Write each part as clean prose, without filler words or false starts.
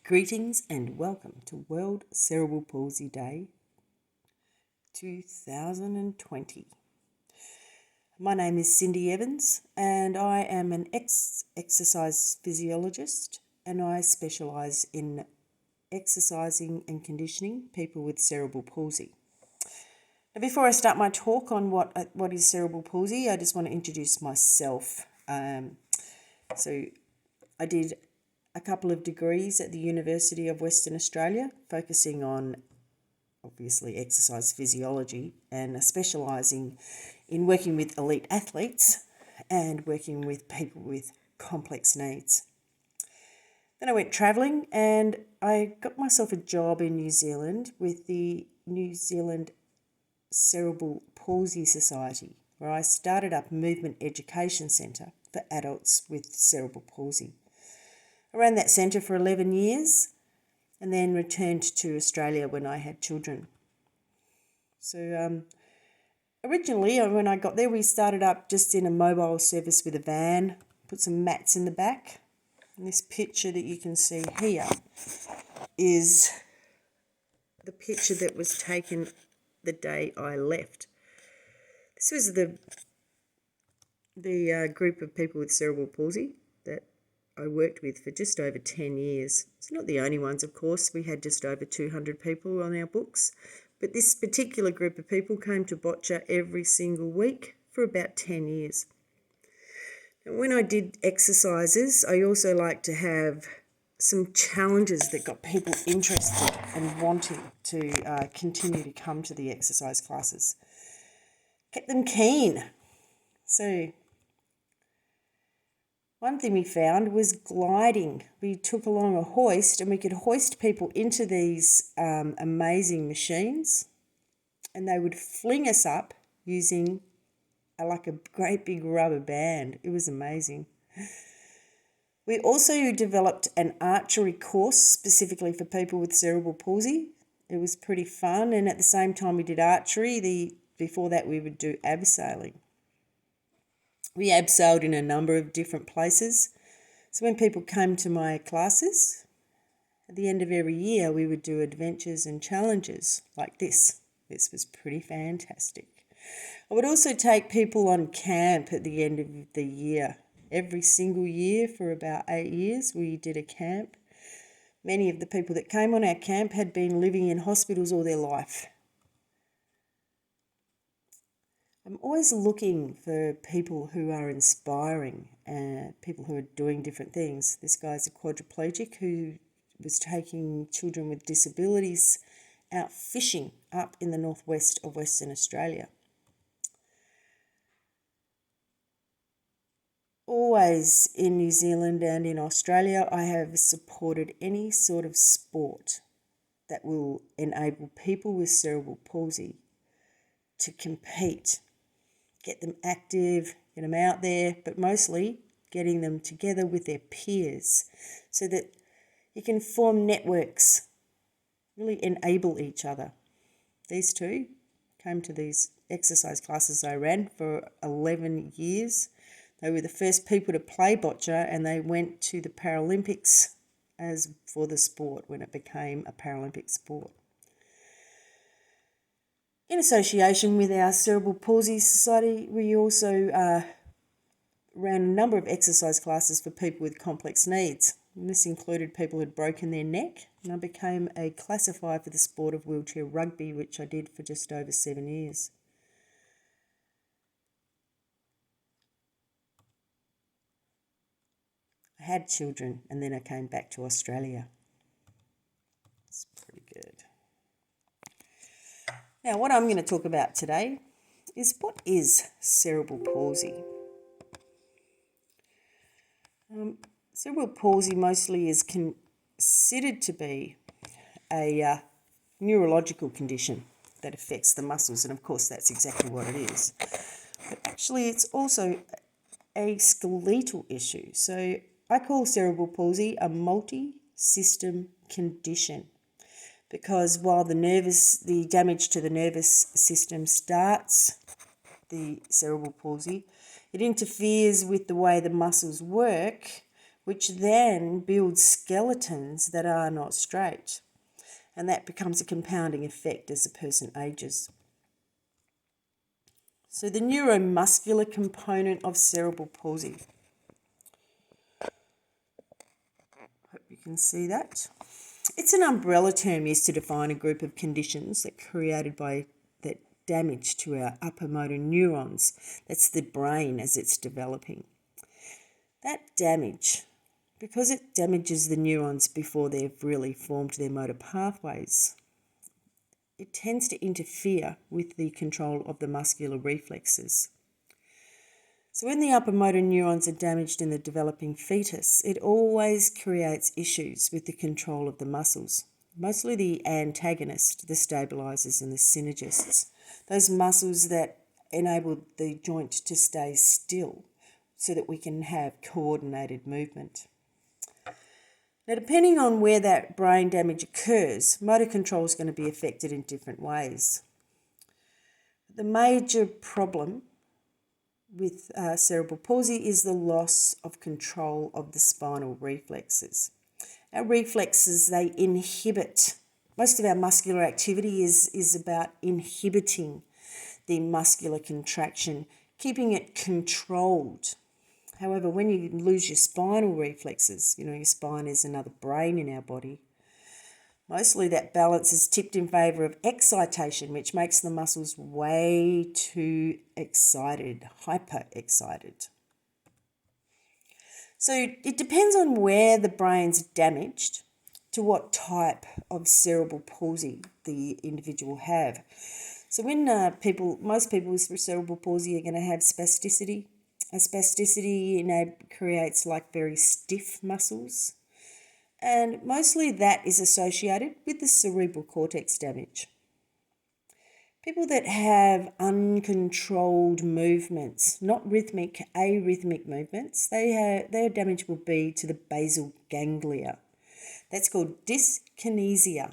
Greetings and welcome to World Cerebral Palsy Day 2020. My name is Cindy Evans and I am an exercise physiologist and I specialise in exercising and conditioning people with cerebral palsy. Now, before I start my talk on what is cerebral palsy, I just want to introduce myself. So I did a couple of degrees at the University of Western Australia, focusing on obviously exercise physiology and specialising in working with elite athletes and working with people with complex needs. Then I went travelling and I got myself a job in New Zealand with the New Zealand Cerebral Palsy Society, where I started up a movement education centre for adults with cerebral palsy. I ran that centre for 11 years and then returned to Australia when I had children. So originally, when I got there, we started up just in a mobile service with a van, put some mats in the back. And this picture that you can see here is the picture that was taken the day I left. This was the group of people with cerebral palsy that I worked with for just over 10 years. It's not the only ones, of course. We had just over 200 people on our books. But this particular group of people came to Botcha every single week for about 10 years. Now, when I did exercises, I also liked to have some challenges that got people interested and wanting to continue to come to the exercise classes. Kept them keen. So one thing we found was gliding. We took along a hoist and we could hoist people into these amazing machines and they would fling us up using like a great big rubber band. It was amazing. We also developed an archery course specifically for people with cerebral palsy. It was pretty fun, and at the same time we did archery, before that we would do abseiling. We abseiled in a number of different places. So when people came to my classes, at the end of every year, we would do adventures and challenges like this. This was pretty fantastic. I would also take people on camp at the end of the year. Every single year for about 8 years, we did a camp. Many of the people that came on our camp had been living in hospitals all their life. I'm always looking for people who are inspiring and people who are doing different things. This guy's a quadriplegic who was taking children with disabilities out fishing up in the northwest of Western Australia. Always in New Zealand and in Australia, I have supported any sort of sport that will enable people with cerebral palsy to compete. Get them active, get them out there, but mostly getting them together with their peers so that you can form networks, really enable each other. These two came to these exercise classes I ran for 11 years. They were the first people to play boccia and they went to the Paralympics as for the sport when it became a Paralympic sport. In association with our Cerebral Palsy Society, we also ran a number of exercise classes for people with complex needs. And this included people who had broken their neck, and I became a classifier for the sport of wheelchair rugby, which I did for just over 7 years. I had children, and then I came back to Australia. It's pretty good. Now, what I'm going to talk about today is what is cerebral palsy. Cerebral palsy mostly is considered to be a neurological condition that affects the muscles, and of course that's exactly what it is. But actually it's also a skeletal issue. So I call cerebral palsy a multi-system condition, because while the damage to the nervous system starts the cerebral palsy, it interferes with the way the muscles work, which then builds skeletons that are not straight. And that becomes a compounding effect as the person ages. So the neuromuscular component of cerebral palsy. Hope you can see that. It's an umbrella term used to define a group of conditions that created by that damage to our upper motor neurons. That's the brain as it's developing. That damage, because it damages the neurons before they've really formed their motor pathways, it tends to interfere with the control of the muscular reflexes. So when the upper motor neurons are damaged in the developing fetus, it always creates issues with the control of the muscles, mostly the antagonist, the stabilizers and the synergists, those muscles that enable the joint to stay still so that we can have coordinated movement. Now, depending on where that brain damage occurs, motor control is going to be affected in different ways. The major problem with cerebral palsy is the loss of control of the spinal reflexes. Our reflexes, they inhibit, most of our muscular activity is about inhibiting the muscular contraction, keeping it controlled. However, when you lose your spinal reflexes, your spine is another brain in our body, mostly that balance is tipped in favour of excitation, which makes the muscles way too excited, hyper-excited. So it depends on where the brain's damaged to what type of cerebral palsy the individual have. So when most people with cerebral palsy are going to have spasticity. A spasticity creates like very stiff muscles. And mostly that is associated with the cerebral cortex damage. People that have uncontrolled movements, not rhythmic, arrhythmic movements, their damage will be to the basal ganglia. That's called dyskinesia.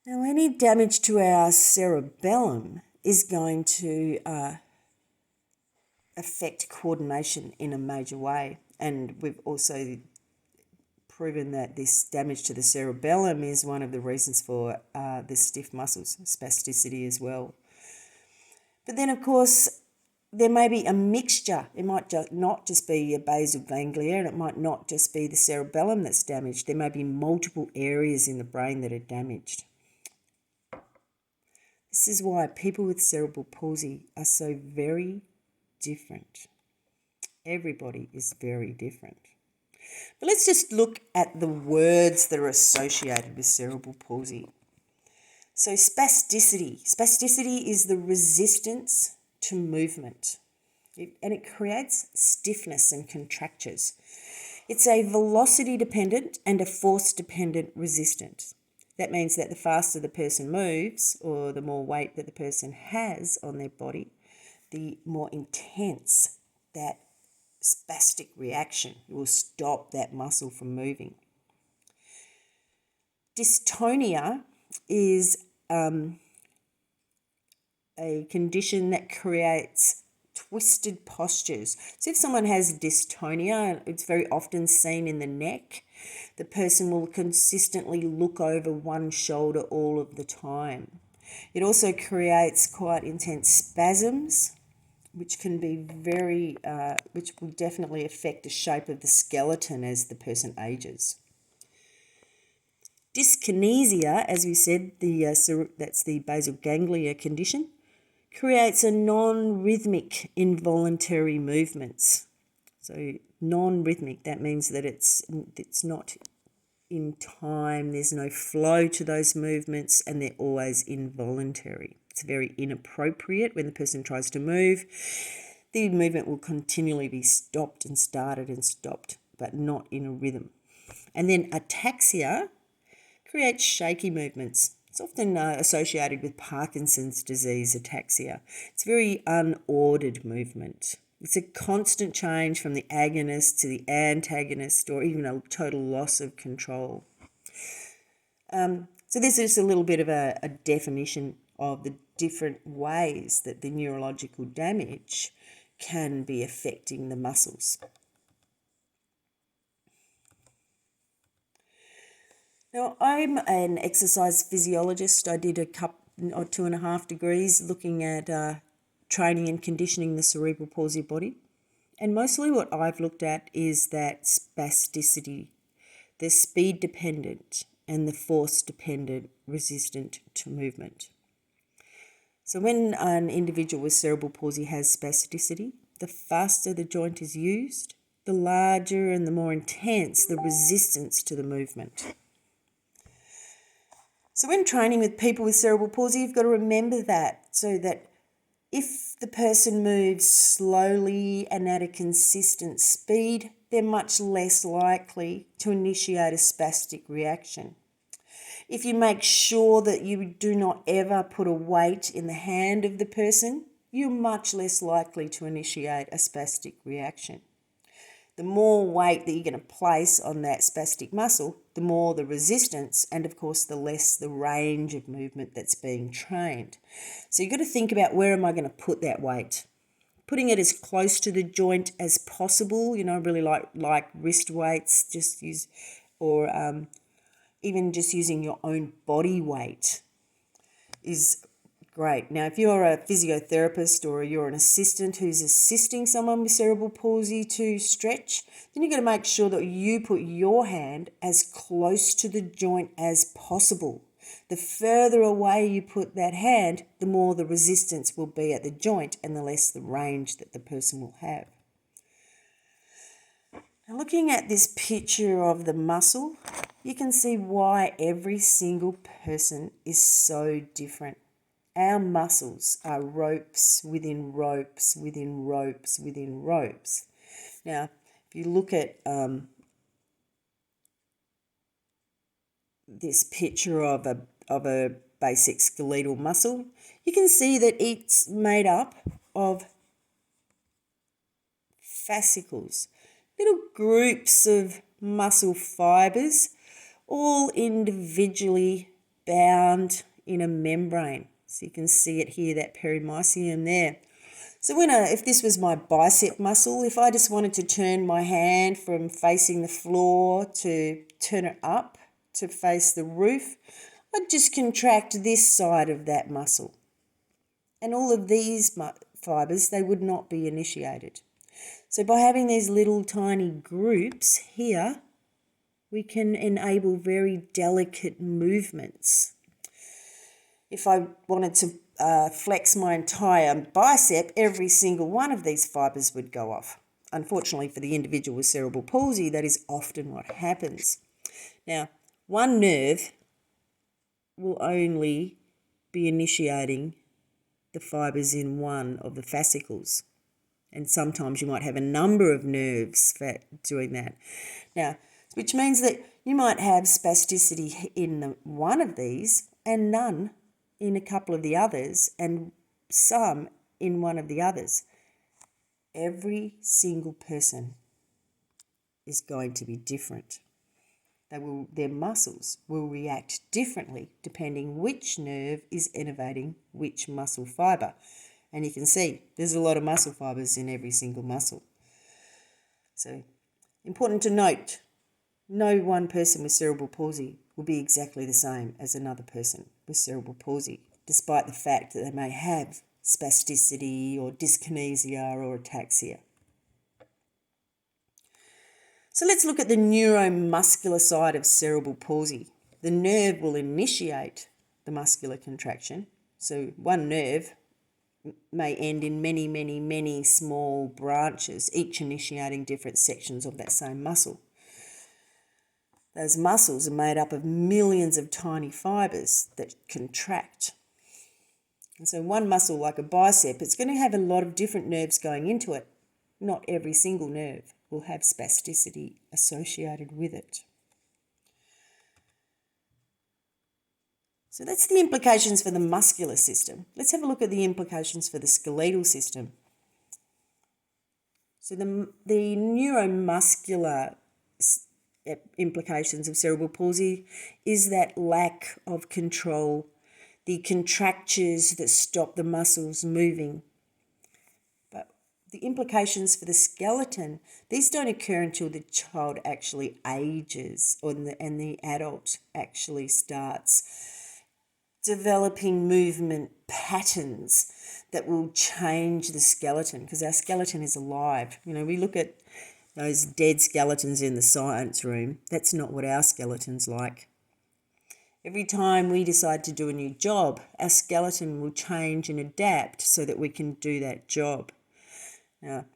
Now, any damage to our cerebellum is going to affect coordination in a major way. And we've also proven that this damage to the cerebellum is one of the reasons for the stiff muscles, spasticity as well. But then, of course, there may be a mixture. It might not just be a basal ganglia, and it might not just be the cerebellum that's damaged. There may be multiple areas in the brain that are damaged. This is why people with cerebral palsy are so very different. Everybody is very different. But let's just look at the words that are associated with cerebral palsy. So spasticity. Spasticity is the resistance to movement. And it creates stiffness and contractures. It's a velocity-dependent and a force-dependent resistance. That means that the faster the person moves, or the more weight that the person has on their body, the more intense that spastic reaction will stop that muscle from moving. Dystonia is a condition that creates twisted postures. So if someone has dystonia, it's very often seen in the neck. The person will consistently look over one shoulder all of the time. It also creates quite intense spasms, which can be which will definitely affect the shape of the skeleton as the person ages. Dyskinesia, as we said, that's the basal ganglia condition, creates a non-rhythmic involuntary movements. So non-rhythmic, that means that it's not in time, there's no flow to those movements, and they're always involuntary. It's very inappropriate when the person tries to move. The movement will continually be stopped and started and stopped, but not in a rhythm. And then ataxia creates shaky movements. It's often associated with Parkinson's disease, ataxia. It's very unordered movement. It's a constant change from the agonist to the antagonist, or even a total loss of control. So this is a little bit of a definition of the different ways that the neurological damage can be affecting the muscles. Now, I'm an exercise physiologist. I did a couple or 2.5 degrees looking at training and conditioning the cerebral palsy body. And mostly what I've looked at is that spasticity, the speed dependent and the force dependent resistant to movement. So when an individual with cerebral palsy has spasticity, the faster the joint is used, the larger and the more intense the resistance to the movement. So when training with people with cerebral palsy, you've got to remember that, so that if the person moves slowly and at a consistent speed, they're much less likely to initiate a spastic reaction. If you make sure that you do not ever put a weight in the hand of the person, you're much less likely to initiate a spastic reaction. The more weight that you're going to place on that spastic muscle, the more the resistance, and of course the less the range of movement that's being trained. So you've got to think about, where am I going to put that weight? Putting it as close to the joint as possible, really like wrist weights, just use, or even just using your own body weight is great. Now, if you're a physiotherapist or you're an assistant who's assisting someone with cerebral palsy to stretch, then you've got to make sure that you put your hand as close to the joint as possible. The further away you put that hand, the more the resistance will be at the joint and the less the range that the person will have. Now, looking at this picture of the muscle, you can see why every single person is so different. Our muscles are ropes within ropes within ropes within ropes. Now, if you look at this picture of a basic skeletal muscle, you can see that it's made up of fascicles, little groups of muscle fibres, all individually bound in a membrane. So you can see it here, that perimysium there. So if this was my bicep muscle, if I just wanted to turn my hand from facing the floor to turn it up to face the roof, I'd just contract this side of that muscle. And all of these fibres, they would not be initiated. So by having these little tiny groups here, we can enable very delicate movements. If I wanted to flex my entire bicep, every single one of these fibres would go off. Unfortunately for the individual with cerebral palsy, that is often what happens. Now, one nerve will only be initiating the fibres in one of the fascicles. And sometimes you might have a number of nerves for doing that. Now, which means that you might have spasticity in one of these and none in a couple of the others, and some in one of the others. Every single person is going to be different. Their muscles will react differently depending which nerve is innervating which muscle fibre. And you can see there's a lot of muscle fibres in every single muscle. So, important to note, no one person with cerebral palsy will be exactly the same as another person with cerebral palsy, despite the fact that they may have spasticity or dyskinesia or ataxia. So let's look at the neuromuscular side of cerebral palsy. The nerve will initiate the muscular contraction. So one nerve may end in many, many, many small branches, each initiating different sections of that same muscle. Those muscles are made up of millions of tiny fibres that contract. And so one muscle, like a bicep, it's going to have a lot of different nerves going into it. Not every single nerve will have spasticity associated with it. So that's the implications for the muscular system. Let's have a look at the implications for the skeletal system. So the neuromuscular implications of cerebral palsy is that lack of control, the contractures that stop the muscles moving. But the implications for the skeleton, these don't occur until the child actually ages and the adult actually starts developing movement patterns that will change the skeleton, because our skeleton is alive. We look at those dead skeletons in the science room. That's not what our skeleton's like. Every time we decide to do a new job, our skeleton will change and adapt so that we can do that job. Now,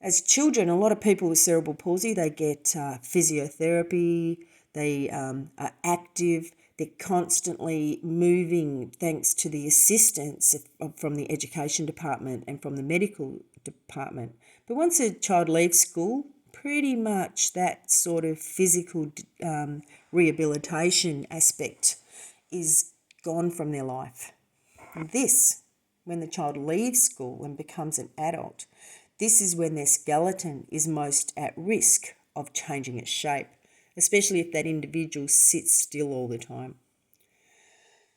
as children, a lot of people with cerebral palsy, they get physiotherapy, they are active, they're constantly moving thanks to the assistance from the education department and from the medical department. But once a child leaves school, pretty much that sort of physical rehabilitation aspect is gone from their life. And this, when the child leaves school and becomes an adult, this is when their skeleton is most at risk of changing its shape, especially if that individual sits still all the time.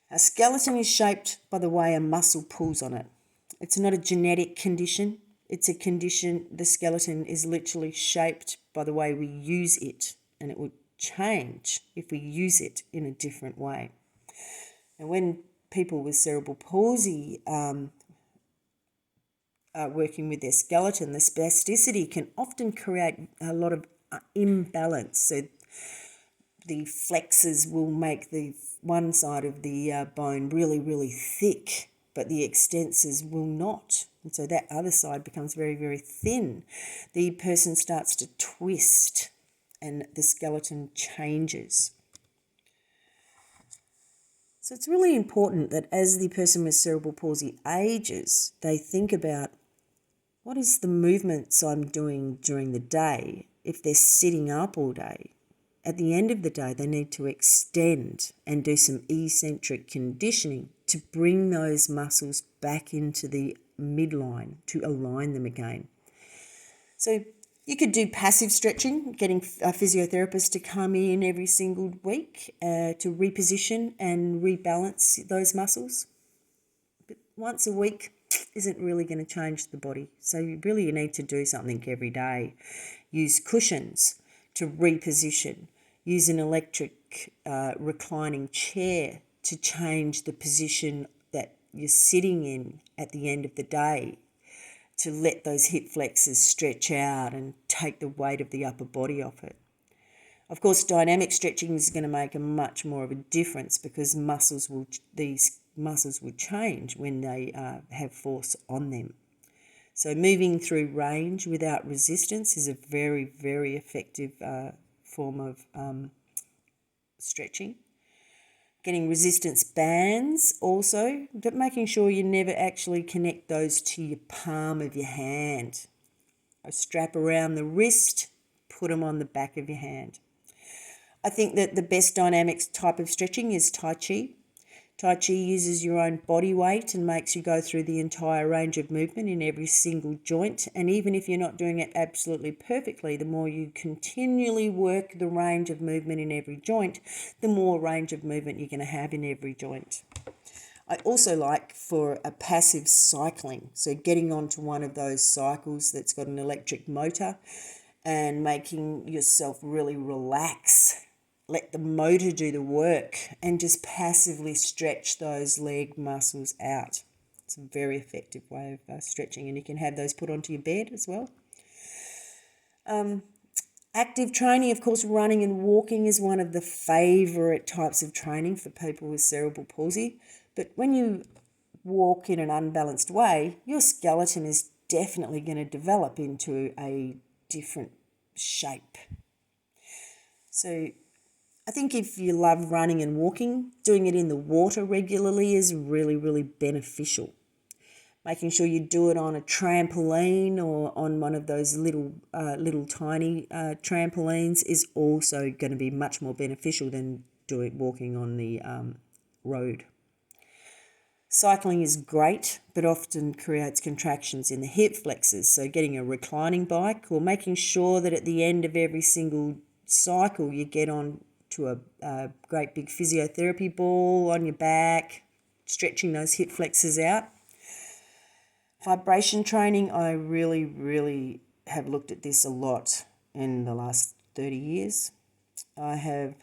A skeleton is shaped by the way a muscle pulls on it. It's not a genetic condition. It's a condition, the skeleton is literally shaped by the way we use it, and it will change if we use it in a different way. And when people with cerebral palsy are working with their skeleton, the spasticity can often create a lot of imbalance. So the flexors will make the one side of the bone really, really thick, but the extensors will not. And so that other side becomes very, very thin. The person starts to twist and the skeleton changes. So it's really important that as the person with cerebral palsy ages, they think about what is the movements I'm doing during the day. If they're sitting up all day, at the end of the day, they need to extend and do some eccentric conditioning to bring those muscles back into the midline, to align them again. So you could do passive stretching, getting a physiotherapist to come in every single week to reposition and rebalance those muscles. But once a week isn't really going to change the body. So you need to do something every day. Use cushions to reposition. Use an electric reclining chair to change the position that you're sitting in at the end of the day, to let those hip flexors stretch out and take the weight of the upper body off it. Of course, dynamic stretching is going to make a much more of a difference because these muscles will change when they have force on them. So moving through range without resistance is a very, very effective form of stretching. Getting resistance bands also, but making sure you never actually connect those to your palm of your hand. A strap around the wrist, put them on the back of your hand. I think that the best dynamics type of stretching is Tai Chi. Tai Chi uses your own body weight and makes you go through the entire range of movement in every single joint. And even if you're not doing it absolutely perfectly, the more you continually work the range of movement in every joint, the more range of movement you're going to have in every joint. I also like for a passive cycling, so getting onto one of those cycles that's got an electric motor and making yourself really relax. Let the motor do the work and just passively stretch those leg muscles out. It's a very effective way of stretching, and you can have those put onto your bed as well. Active training, of course, running and walking is one of the favourite types of training for people with cerebral palsy. But when you walk in an unbalanced way, your skeleton is definitely going to develop into a different shape. So I think if you love running and walking, doing it in the water regularly is really, really beneficial. Making sure you do it on a trampoline or on one of those little tiny trampolines is also going to be much more beneficial than walking on the road. Cycling is great, but often creates contractions in the hip flexors. So getting a reclining bike or making sure that at the end of every single cycle you get on to a great big physiotherapy ball on your back, stretching those hip flexors out. Vibration training, I really have looked at this a lot in the last 30 years. I have,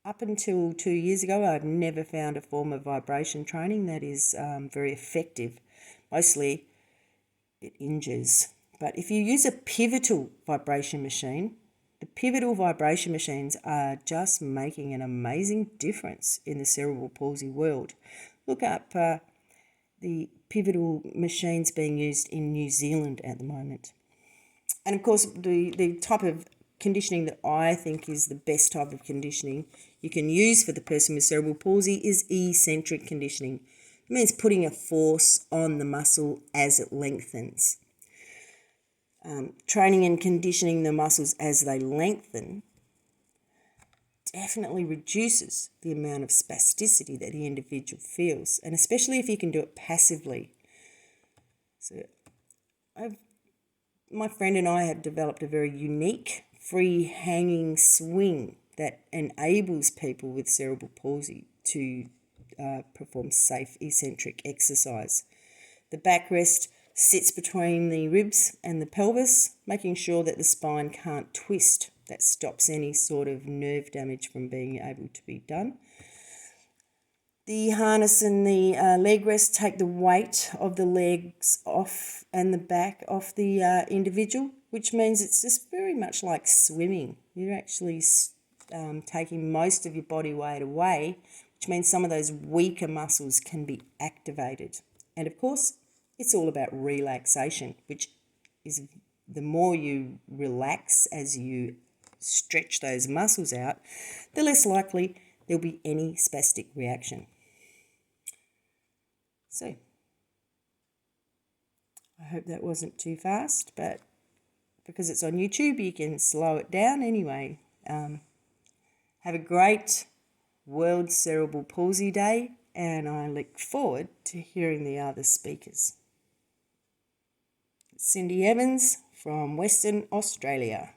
up until 2 years ago, I've never found a form of vibration training that is very effective. Mostly it injures. But if you use a pivotal vibration machine, the pivotal vibration machines are just making an amazing difference in the cerebral palsy world. Look up the pivotal machines being used in New Zealand at the moment. And of course, the type of conditioning that I think is the best type of conditioning you can use for the person with cerebral palsy is eccentric conditioning. It means putting a force on the muscle as it lengthens. Training and conditioning the muscles as they lengthen definitely reduces the amount of spasticity that the individual feels, and especially if you can do it passively. So my friend and I have developed a very unique free hanging swing that enables people with cerebral palsy to perform safe eccentric exercise. The backrest sits between the ribs and the pelvis, making sure that the spine can't twist. That stops any sort of nerve damage from being able to be done. The harness and the leg rest take the weight of the legs off and the back off the individual, which means it's just very much like swimming. You're actually taking most of your body weight away, which means some of those weaker muscles can be activated. And of course, it's all about relaxation, which is the more you relax as you stretch those muscles out, the less likely there'll be any spastic reaction. So, I hope that wasn't too fast, but because it's on YouTube, you can slow it down anyway. Have a great World Cerebral Palsy Day, and I look forward to hearing the other speakers. Cindy Evans from Western Australia.